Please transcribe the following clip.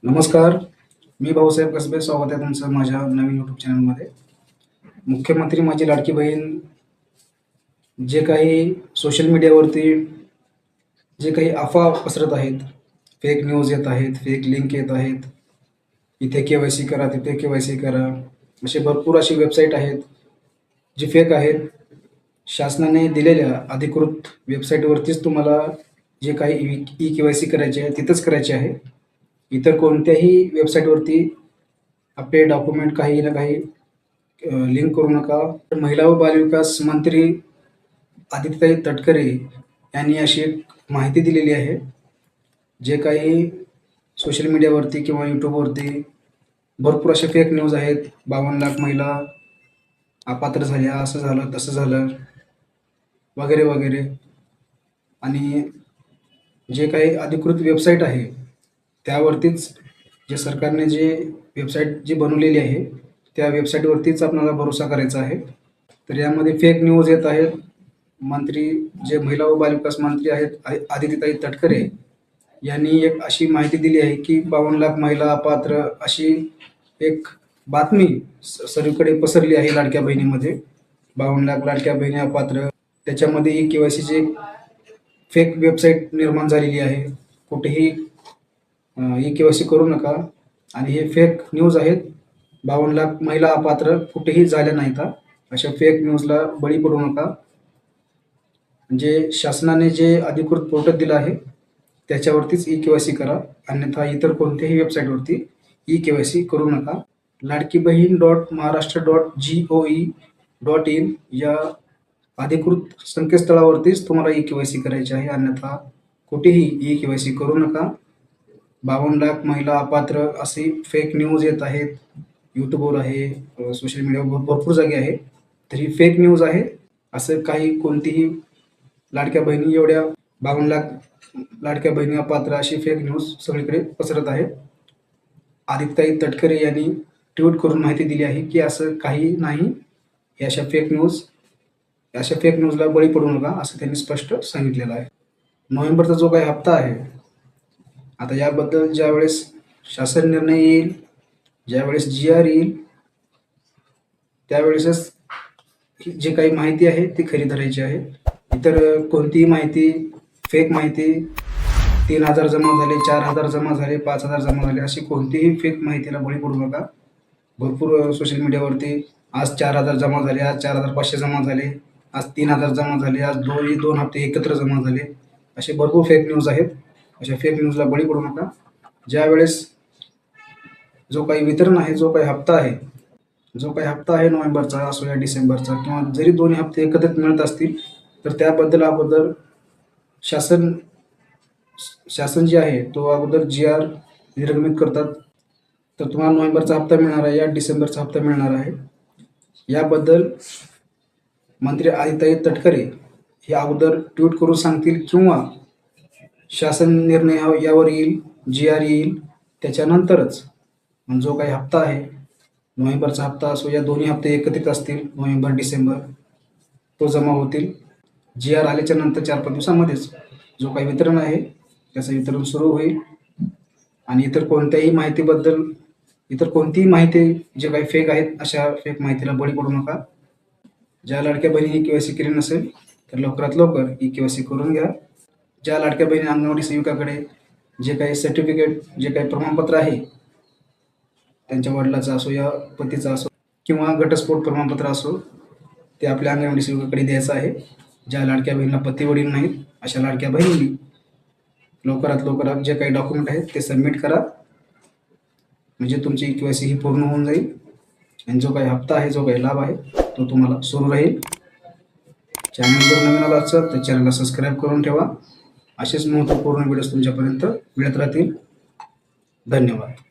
नमस्कार. मी भाऊसाहेब कसबे. स्वागत आहे तुमचं माझ्या नवीन यूट्यूब चॅनलमध्ये. मुख्यमंत्री माझी लाडकी बहीण जे काही सोशल मीडियावरती जे काही अफवा पसरत आहेत, फेक न्यूज येत आहेत, फेक लिंक येत आहेत, इथे के-वाय-सी करा, तिथे के-वाय-सी करा, भरपूर अशी वेबसाईट आहेत जी फेक आहेत. शासनाने दिलेल्या अधिकृत वेबसाईटवरतीच तुम्हाला जे काही ई-के-वाय-सी करायची आहे तिथंच करायची आहे. इतर कोणत्याही वेबसाईटवरती आपले डॉक्युमेंट काही ना काही लिंक करू नका. महिला व बालविकास मंत्री आदित्यताई तटकरे यांनी अशी एक माहिती दिलेली आहे. जे काही सोशल मीडियावरती किंवा यूट्यूबवरती भरपूर असे फेक न्यूज आहेत. 52 लाख महिला अपात्र झाल्या, असं झालं, तसं झालं, वगैरे वगैरे. आणि जे काही अधिकृत वेबसाईट आहे त्यावरतीच जे सरकारने जे वेबसाईट जी बनवलेली आहे त्या वेबसाईटवरतीच आपल्याला भरोसा करायचा आहे. तर यामध्ये फेक न्यूज येत आहेत. मंत्री जे महिला व बालविकास मंत्री आहेत आदित्यताई तटकरे यांनी एक अशी माहिती दिली आहे की 52 लाख महिला अपात्र अशी एक बातमी सर्वीकडे पसरली आहे लाडक्या बहिणीमध्ये. 52 लाख लाडक्या बहिणी अपात्र, त्याच्यामध्ये ई के-वाय-सीची फेक वेबसाईट निर्माण झालेली आहे. कुठेही ई के-वाय-सी करू नका. आणि हे फेक न्यूज आहेत. 52 लाख महिला अपात्र कुठेही झाल्या नाहीत. अशा फेक न्यूजला बळी पडू नका. जे शासनाने जे अधिकृत पोर्टल दिलं आहे त्याच्यावरतीच ई के-वाय-सी करा, अन्यथा इतर कोणत्याही वेबसाईटवरती ई के-वाय-सी करू नका. ladkibaheen.maharashtra.gov.in या अधिकृत संकेतस्थळावरतीच तुम्हाला ई के-वाय-सी करायची आहे, अन्यथा कुठेही ई के-वाय-सी करू नका. 52 लाख महिला अपात्र अशी फेक न्यूज येत आहेत. यूट्यूबवर आहे, सोशल मीडियावर भरपूर जागी आहे. तर ही फेक न्यूज आहे. असं काही कोणतीही लाडक्या बहिणी एवढ्या 52 लाख लाडक्या बहिणी अपात्र अशी फेक न्यूज सगळीकडे पसरत आहे. आदित्यताई तटकरे यांनी ट्विट करून माहिती दिली आहे की असं काही नाही. अशा फेक न्यूजला बळी पडू नका, असं त्यांनी स्पष्ट सांगितलेलं आहे. नोव्हेंबरचा जो काही हप्ता आहे, आता याबद्दल ज्यावेळेस शासन निर्णय येईल, ज्यावेळेस GR येईल, त्यावेळेसच जी काही माहिती आहे ती खरी धरायची आहे. इतर कोणतीही माहिती, फेक माहिती, 3000 जमा झाले, 4000 जमा झाले, 5000 जमा झाले, अशी कोणतीही फेक माहितीला बळी पडू नका. भरपूर सोशल मीडियावरती आज 4000 जमा झाले, आज 4500 जमा झाले, आज 3000 जमा झाले, आज दोन हप्ते एकत्र जमा झाले, असे भरपूर फेक न्यूज आहेत. अशा फेक न्यूजला बळी पडू नका. ज्यावेळेस जो काही वितरण आहे, जो काही हप्ता आहे नोव्हेंबरचा असो या डिसेंबरचा, किंवा जरी दोन्ही हप्ते एकत्रित मिळत असतील तर त्याबद्दल अगोदर शासन जे आहे तो अगोदर GR निर्गमित करतात. तर तुम्हाला नोव्हेंबरचा हप्ता मिळणार आहे या डिसेंबरचा हप्ता मिळणार आहे, याबद्दल मंत्री आदित्यताई तटकरे हे अगोदर ट्विट करून सांगतील, किंवा शासन निर्णय यावर येईल, GR येईल, त्याच्यानंतरच जो काही हप्ता आहे नोव्हेंबरचा हप्ता असो या दोन्ही हप्ते एकत्रित असतील नोव्हेंबर डिसेंबर, तो जमा होतील. GR आल्याच्या नंतर 4-5 दिवसामध्येच जो काही वितरण आहे त्याचं वितरण सुरू होईल. आणि इतर कोणतीही माहिती जे काही फेक आहेत अशा फेक माहितीला बळी पडू नका. ज्या लाडक्या बहिणीने के-वाय-सी केली नसेल तर लवकरात लवकर ई के-वाय-सी करून घ्या. ज्या लाडक्या बहिणी अंगणवाडी सेविकाकडे जे काही सर्टिफिकेट, जे काही प्रमाणपत्र आहे, त्यांच्या वडिलाचा असो या पतीचा असो किंवा घटस्फोट प्रमाणपत्र असो, ते आपल्या अंगणवाडी सेविकाकडे द्यायचं आहे. ज्या लाडक्या बहिणीला पती वडील नाहीत अशा लाडक्या बहिणींनी लवकरात लवकर जे काही डॉक्युमेंट आहेत ते सबमिट करा, म्हणजे तुमची के-वाय-सी ही पूर्ण होऊन जाईल. आणि जो काही हप्ता आहे, जो काही लाभ आहे तो तुम्हाला सुरू राहील. चॅनल जर नवीन आला असेल तर चॅनलला सबस्क्राईब करून ठेवा. असेच महत्त्वपूर्ण व्हिडिओज तुमच्यापर्यंत मिळत राहतील. धन्यवाद.